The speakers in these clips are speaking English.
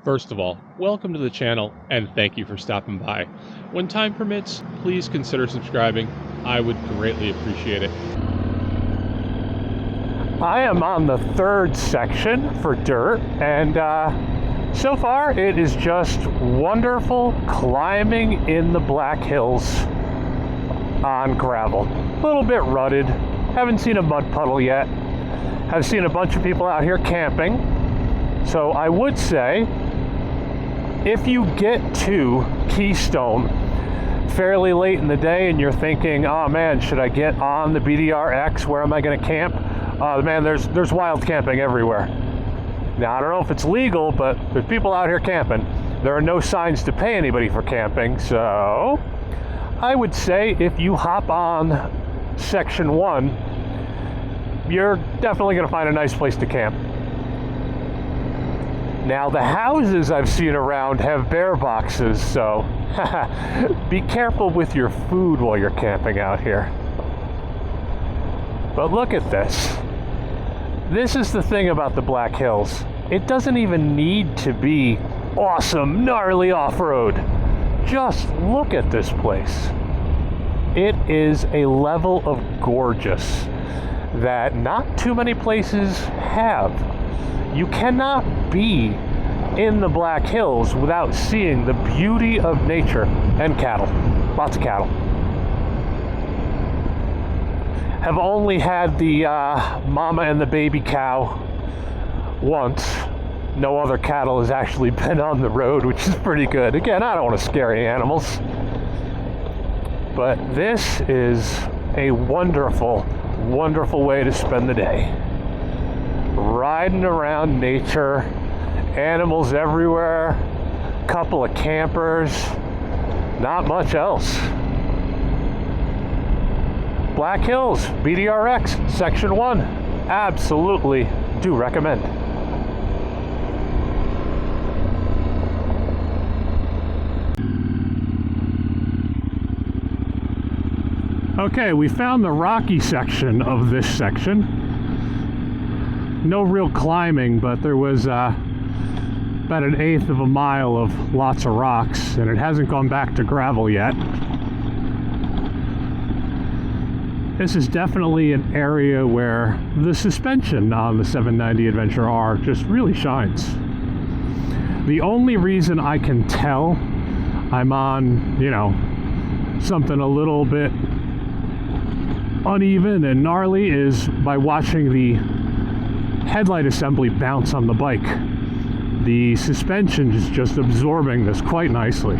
First of all, welcome to the channel and thank you for stopping by. When time permits, please consider subscribing. I would greatly appreciate it. I am on the third section for dirt, and so far it is just wonderful climbing in the Black Hills on gravel. A little bit rutted, haven't seen a mud puddle yet. Have seen a bunch of people out here camping. So I would say, if you get to Keystone fairly late in the day and you're thinking, oh man, should I get on the BDRX? Where am I going to camp? Man, there's wild camping everywhere. Now, I don't know if it's legal, but there's people out here camping. There are no signs to pay anybody for camping, so I would say if you hop on Section 1, you're definitely going to find a nice place to camp. Now, the houses I've seen around have bear boxes, so be careful with your food while you're camping out here. But look at this. This is the thing about the Black Hills. It doesn't even need to be awesome, gnarly off-road. Just look at this place. It is a level of gorgeous that not too many places have. You cannot be in the Black Hills without seeing the beauty of nature and cattle. Lots of cattle. Have only had the mama and the baby cow once. No other cattle has actually been on the road, which is pretty good. Again, I don't want to scare any animals. But this is a wonderful, wonderful way to spend the day. Riding around nature, animals everywhere, couple of campers, not much else. Black Hills, BDRX, Section 1. Absolutely do recommend. Okay, we found the rocky section of this section. No real climbing, but there was about 1/8 of a mile of lots of rocks, and it hasn't gone back to gravel yet. This is definitely an area where the suspension on the 790 Adventure R just really shines. The only reason I can tell I'm on, something a little bit uneven and gnarly is by watching the headlight assembly bounce on the bike. The suspension is just absorbing this quite nicely.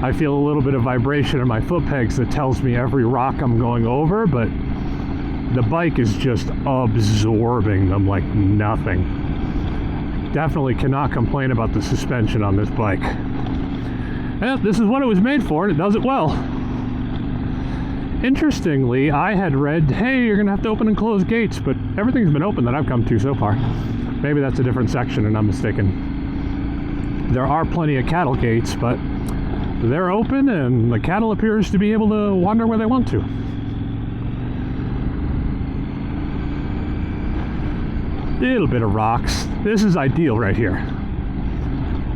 I feel a little bit of vibration in my foot pegs that tells me every rock I'm going over, but the bike is just absorbing them like nothing. Definitely cannot complain about the suspension on this bike. And this is what it was made for, and it does it well. Interestingly, I had read, hey, you're gonna have to open and close gates, but everything's been open that I've come to so far. Maybe that's a different section and I'm mistaken. There are plenty of cattle gates, but they're open and the cattle appears to be able to wander where they want to. Little bit of rocks. This is ideal right here.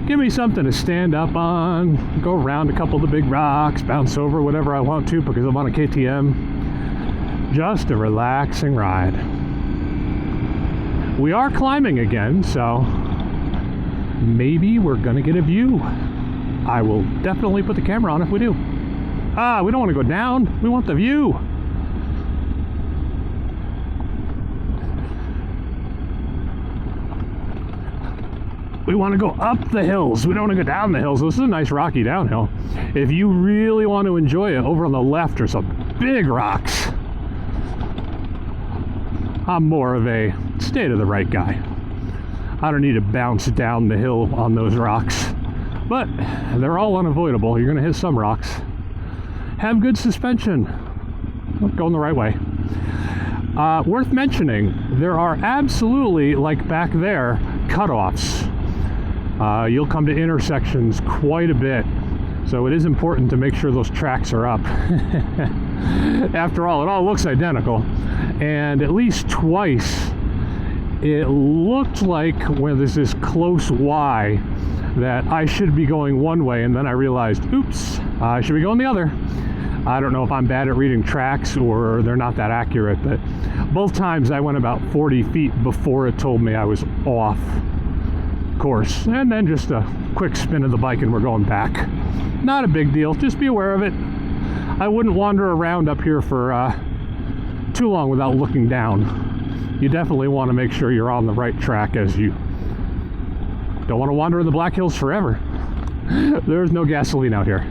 Give me something to stand up on, go around a couple of the big rocks, bounce over whatever I want to because I'm on a KTM. Just a relaxing ride. We are climbing again, so maybe we're gonna get a view. I will definitely put the camera on if we do. We don't want to go down, we want the view. We want to go up the hills. We don't want to go down the hills. This is a nice rocky downhill. If you really want to enjoy it, over on the left are some big rocks. I'm more of a stay to the right guy. I don't need to bounce down the hill on those rocks. But they're all unavoidable. You're going to hit some rocks. Have good suspension. Going the right way. Worth mentioning, there are absolutely, like back there, cutoffs. You'll come to intersections quite a bit, so it is important to make sure those tracks are up. After all, it all looks identical, and at least twice it looked like when there's this close Y that I should be going one way, and then I realized, oops, I should be going the other. I don't know if I'm bad at reading tracks or they're not that accurate, but both times I went about 40 feet before it told me I was off course. And then just a quick spin of the bike and we're going back. Not a big deal, just be aware of it. I wouldn't wander around up here for too long without looking down. You definitely want to make sure you're on the right track, as you don't want to wander in the Black Hills forever. There's no gasoline out here.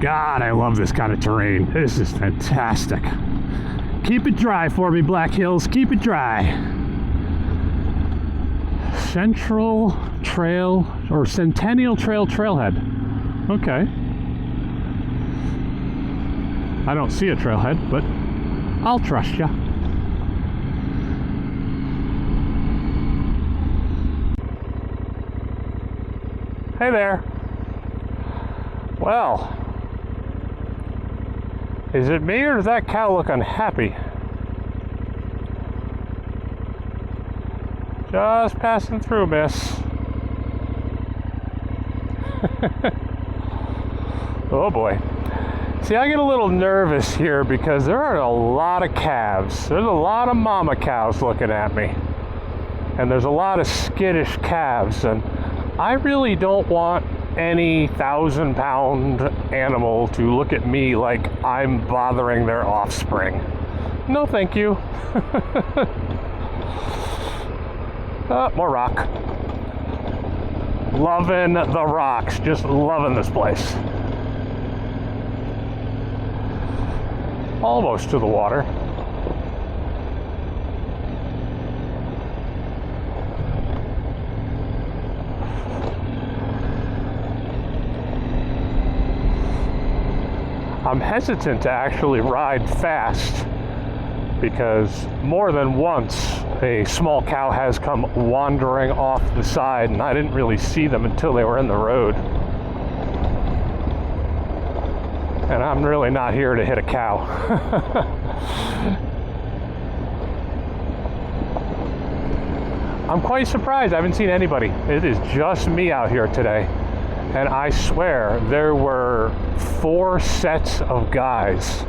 God, I love this kind of terrain. This is fantastic. Keep it dry for me, Black Hills. Keep it dry. Central Trail or Centennial Trail trailhead. Okay. I don't see a trailhead, but I'll trust you. Hey there. Well, is it me or does that cow look unhappy? Just passing through, miss. Oh boy. See, I get a little nervous here because there are a lot of calves. There's a lot of mama cows looking at me. And there's a lot of skittish calves, and I really don't want any 1,000-pound animal to look at me like I'm bothering their offspring. No, thank you. More rock. Loving the rocks. Just loving this place. Almost to the water. I'm hesitant to actually ride fast because more than once a small cow has come wandering off the side and I didn't really see them until they were in the road. And I'm really not here to hit a cow. I'm quite surprised. I haven't seen anybody. It is just me out here today. And I swear there were 4 sets of guys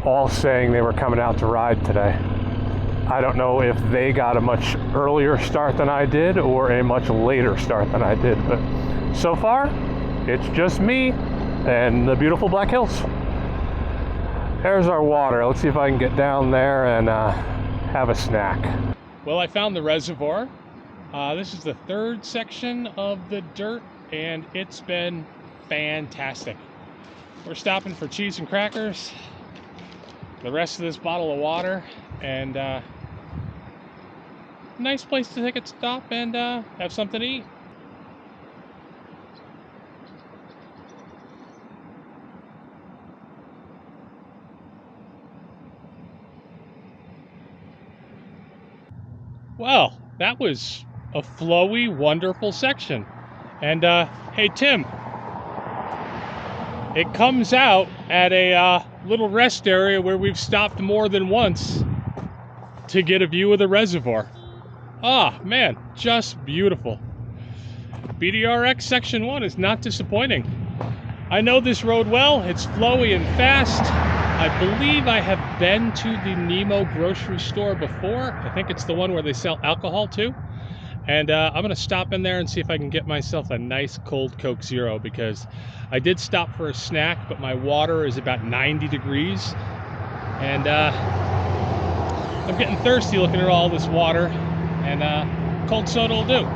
all saying they were coming out to ride today. I don't know if they got a much earlier start than I did or a much later start than I did, but so far it's just me and the beautiful Black Hills. There's our water. Let's see if I can get down there and have a snack. Well, I found the reservoir. This is the 3rd section of the dirt, and it's been fantastic. We're stopping for cheese and crackers, the rest of this bottle of water, and nice place to take a stop and have something to eat. Well, that was a flowy, wonderful section. And hey, Tim, it comes out at a little rest area where we've stopped more than once to get a view of the reservoir. Ah, man, just beautiful. BDRX Section 1 is not disappointing. I know this road well. It's flowy and fast. I believe I have been to the Nemo grocery store before. I think it's the one where they sell alcohol too. And I'm going to stop in there and see if I can get myself a nice cold Coke Zero, because I did stop for a snack, but my water is about 90 degrees. And I'm getting thirsty looking at all this water, and cold soda will do.